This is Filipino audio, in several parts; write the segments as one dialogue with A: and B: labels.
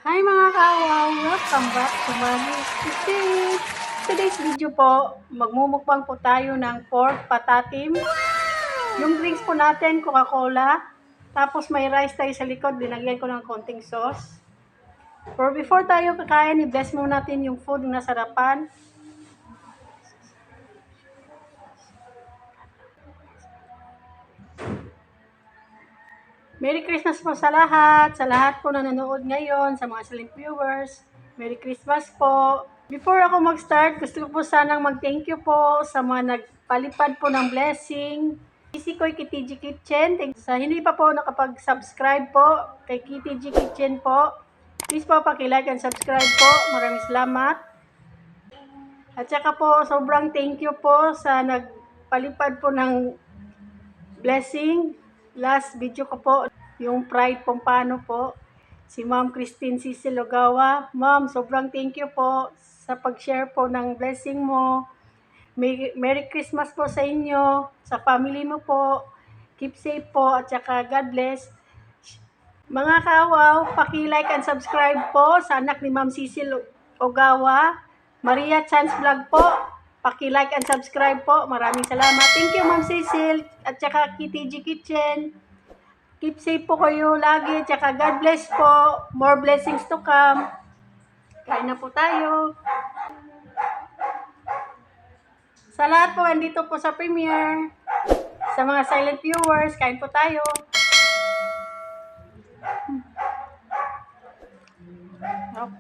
A: Hi mga kawaw! Welcome back to Maggie's Kitchen! Today's video po, magmumukbang po tayo ng pork patatim. Yung drinks po natin, Coca-Cola. Tapos may rice tayo sa likod, dinagyan ko ng konting sauce. Pero before tayo kakain, i-bless muna natin yung food na sarapan. Merry Christmas po sa lahat po na nanonood ngayon, sa mga silent viewers. Merry Christmas po. Before ako mag-start, gusto ko po sanang mag-thank you po sa mga nagpalipad po ng blessing. Koy KTG Kitchen. Sa hindi pa po nakapag-subscribe po kay KTG Kitchen po, please po paki-like and subscribe po. Maraming salamat. At saka po, sobrang thank you po sa nagpalipad po ng blessing. Last video ko po, yung Pride Pompano po. Si Ma'am Christine Cecil Ogawa. Ma'am, sobrang thank you po sa pag-share po ng blessing mo. Merry Christmas po sa inyo, sa family mo po. Keep safe po at saka God bless. Mga kawaw, paki-like and subscribe po sa anak ni Ma'am Cecil Ogawa. Maria Chance Vlog po. Paki-like and subscribe po. Maraming salamat. Thank you Ma'am Cecil at saka KTG Kitchen. Keep safe po kayo lagi. Tsaka God bless po. More blessings to come. Kain na po tayo. Sa lahat po, andito po sa premiere. Sa mga silent viewers, kain po tayo. Oh.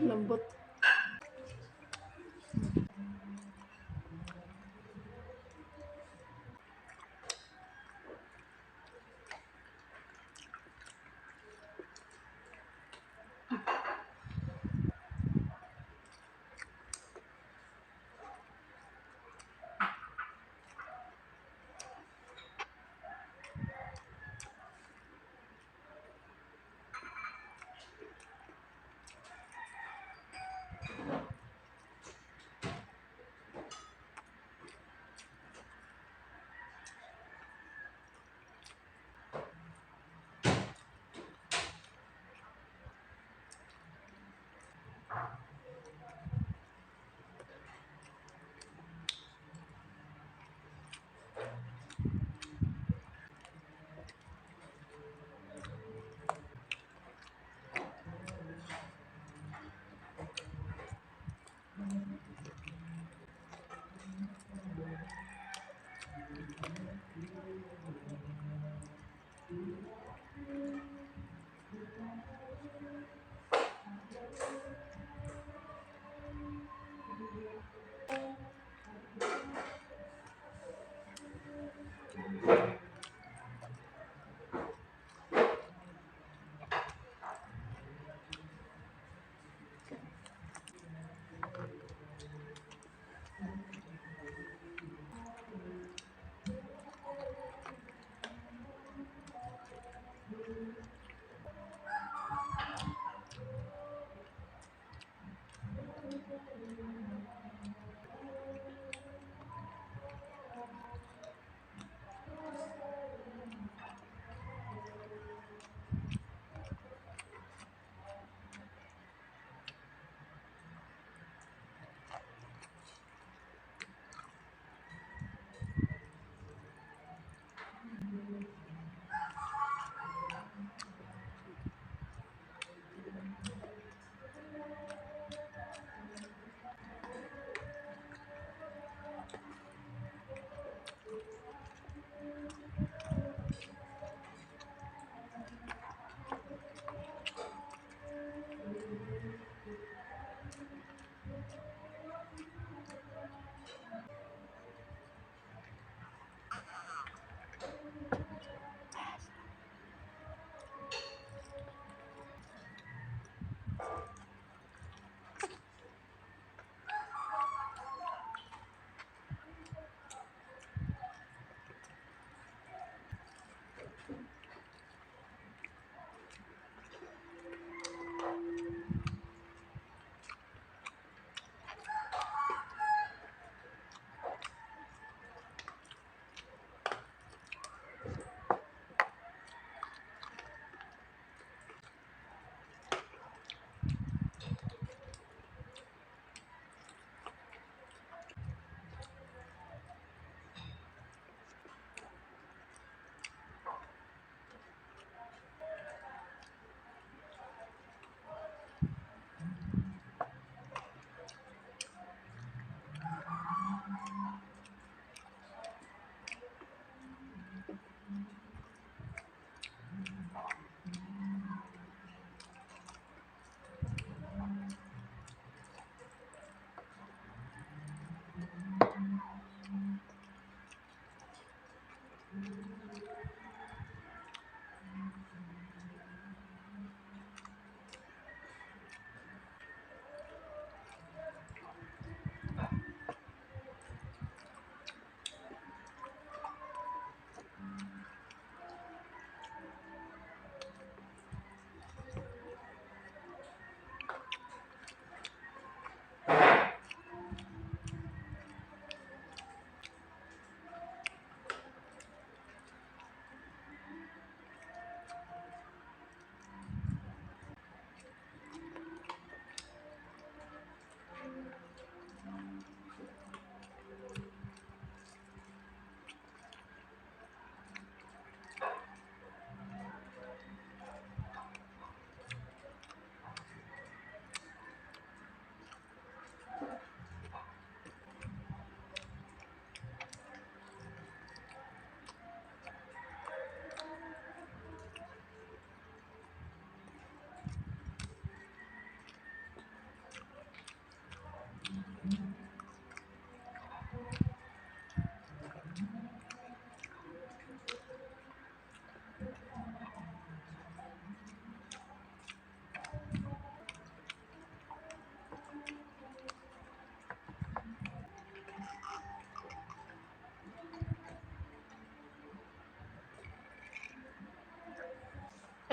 A: Lambot.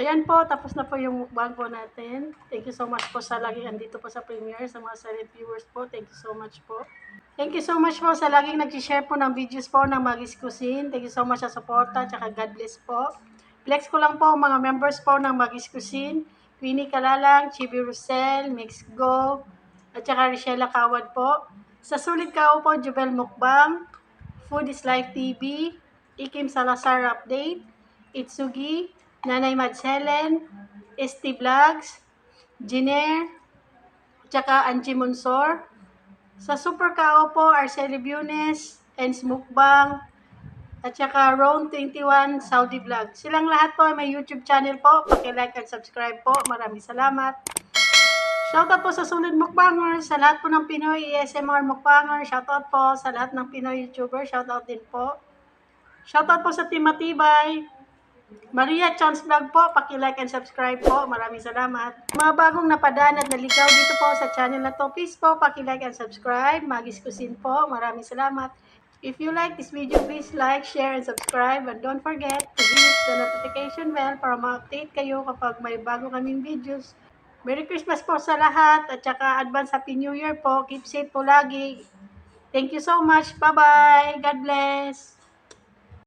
A: Ayan po, tapos na po yung mukbang po natin. Thank you so much po sa laging andito po sa premiere, sa mga silent viewers po. Thank you so much po. Thank you so much po sa laging nag-share po ng videos po ng Magis Cuisine. Thank you so much sa suporta, tsaka God bless po. Flex ko lang po mga members po ng Magis Cuisine. Queenie Kalalang, Chibi Rosel, Mix Go, at tsaka Richella Kawad po. Sa Sulit Kao po, Jubel Mukbang, Food is Life TV, Ikim Salazar Update, Itsugi, Nanay Mads Helen, ST Vlogs, Giner, tsaka Angie Monsor. Sa Super Kao po, Arceli Bunes, Ens Mukbang, at saka Ron 21 Saudi Vlog. Silang lahat po ay may YouTube channel po. Paki-like and subscribe po. Maraming salamat. Shoutout po sa Sulit Mukbangers, sa lahat po ng Pinoy ASMR Mukbanger. Shoutout po sa lahat ng Pinoy YouTuber. Shoutout din po. Shoutout po sa Team Matibay. Maria Chance Vlog po, paki-like and subscribe po. Maraming salamat. Mga bagong napadaan at naligaw dito po sa channel na to, please po, paki-like and subscribe. Magis Cuisine po. Maraming salamat. If you like this video, please like, share, and subscribe. And don't forget to hit the notification bell para ma-update kayo kapag may bago kaming videos. Merry Christmas po sa lahat at saka advance Happy New Year po. Keep safe po lagi. Thank you so much. Bye-bye. God bless.